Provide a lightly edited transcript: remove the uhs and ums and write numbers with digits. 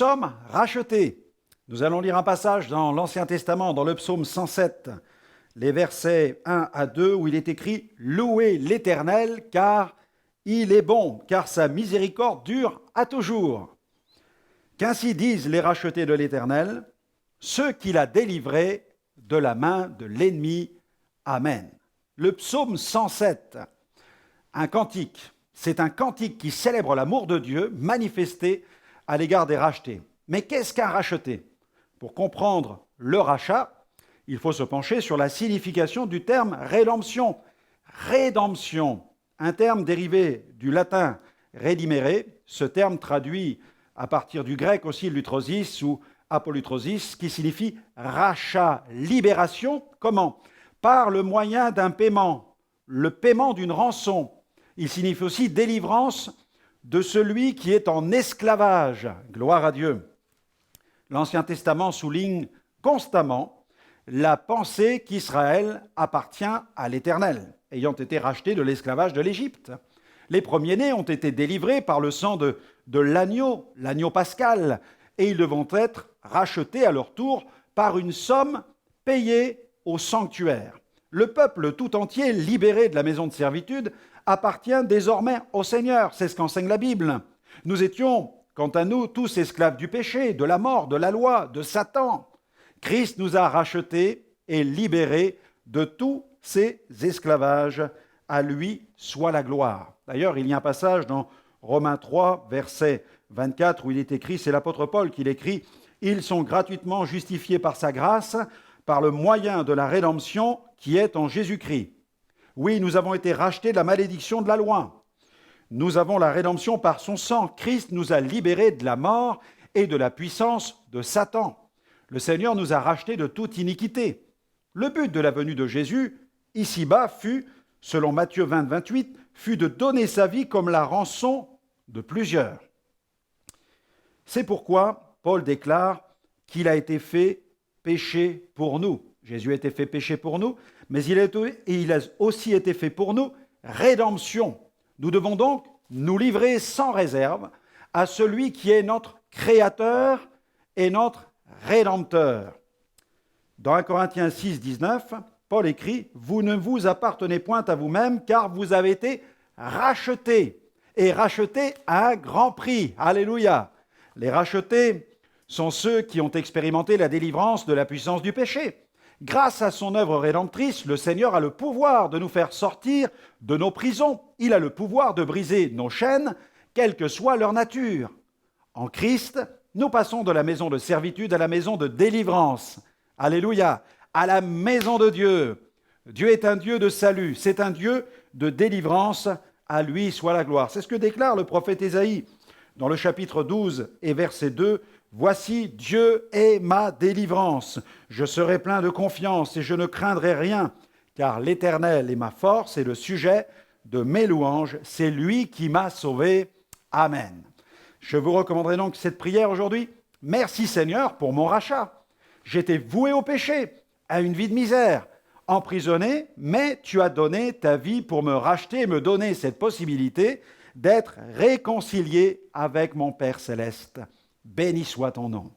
sommes rachetés. Nous allons lire un passage dans l'Ancien Testament, dans le psaume 107, les versets 1 à 2, où il est écrit « Louez l'Éternel, car il est bon, car sa miséricorde dure à toujours. Qu'ainsi disent les rachetés de l'Éternel, ceux qu'il a délivrés de la main de l'ennemi. Amen. » Le psaume 107, un cantique, c'est un cantique qui célèbre l'amour de Dieu manifesté à l'égard des rachetés. Mais qu'est-ce qu'un racheté? Pour comprendre le rachat, il faut se pencher sur la signification du terme rédemption. Rédemption, un terme dérivé du latin redimere, ce terme traduit à partir du grec aussi lutrosis ou apolutrosis, qui signifie rachat, libération. Comment? Par le moyen d'un paiement, le paiement d'une rançon. Il signifie aussi délivrance de celui qui est en esclavage. Gloire à Dieu. L'Ancien Testament souligne constamment la pensée qu'Israël appartient à l'Éternel, ayant été racheté de l'esclavage de l'Égypte. Les premiers-nés ont été délivrés par le sang de l'agneau pascal, et ils devront être rachetés à leur tour par une somme payée au sanctuaire. Le peuple tout entier, libéré de la maison de servitude, appartient désormais au Seigneur. C'est ce qu'enseigne la Bible. Nous étions, quant à nous, tous esclaves du péché, de la mort, de la loi, de Satan. Christ nous a rachetés et libérés de tous ces esclavages. À lui soit la gloire. D'ailleurs, il y a un passage dans Romains 3, verset 24, où il est écrit, c'est l'apôtre Paul qui l'écrit, « Ils sont gratuitement justifiés par sa grâce, par le moyen de la rédemption qui est en Jésus-Christ. » Oui, nous avons été rachetés de la malédiction de la loi. Nous avons la rédemption par son sang. Christ nous a libérés de la mort et de la puissance de Satan. Le Seigneur nous a rachetés de toute iniquité. Le but de la venue de Jésus, ici-bas, fut, selon Matthieu 20, 28, fut de donner sa vie comme la rançon de plusieurs. C'est pourquoi Paul déclare qu'il a été fait péché pour nous. Jésus a été fait péché pour nous, mais il a aussi été fait pour nous rédemption. Nous devons donc nous livrer sans réserve à celui qui est notre Créateur et notre Rédempteur. Dans 1 Corinthiens 6, 19, Paul écrit « Vous ne vous appartenez point à vous-même, car vous avez été rachetés, et rachetés à un grand prix. » Alléluia. Les rachetés sont ceux qui ont expérimenté la délivrance de la puissance du péché. Grâce à son œuvre rédemptrice, le Seigneur a le pouvoir de nous faire sortir de nos prisons. Il a le pouvoir de briser nos chaînes, quelle que soit leur nature. En Christ, nous passons de la maison de servitude à la maison de délivrance. Alléluia, à la maison de Dieu. Dieu est un Dieu de salut, c'est un Dieu de délivrance. À lui soit la gloire. C'est ce que déclare le prophète Ésaïe dans le chapitre 12 et verset 2. « Voici, Dieu est ma délivrance. Je serai plein de confiance et je ne craindrai rien, car l'Éternel est ma force et le sujet de mes louanges. C'est lui qui m'a sauvé. Amen. » Je vous recommanderai donc cette prière aujourd'hui. Merci Seigneur pour mon rachat. J'étais voué au péché, à une vie de misère, emprisonné, mais tu as donné ta vie pour me racheter et me donner cette possibilité d'être réconcilié avec mon Père céleste. Béni soit ton nom.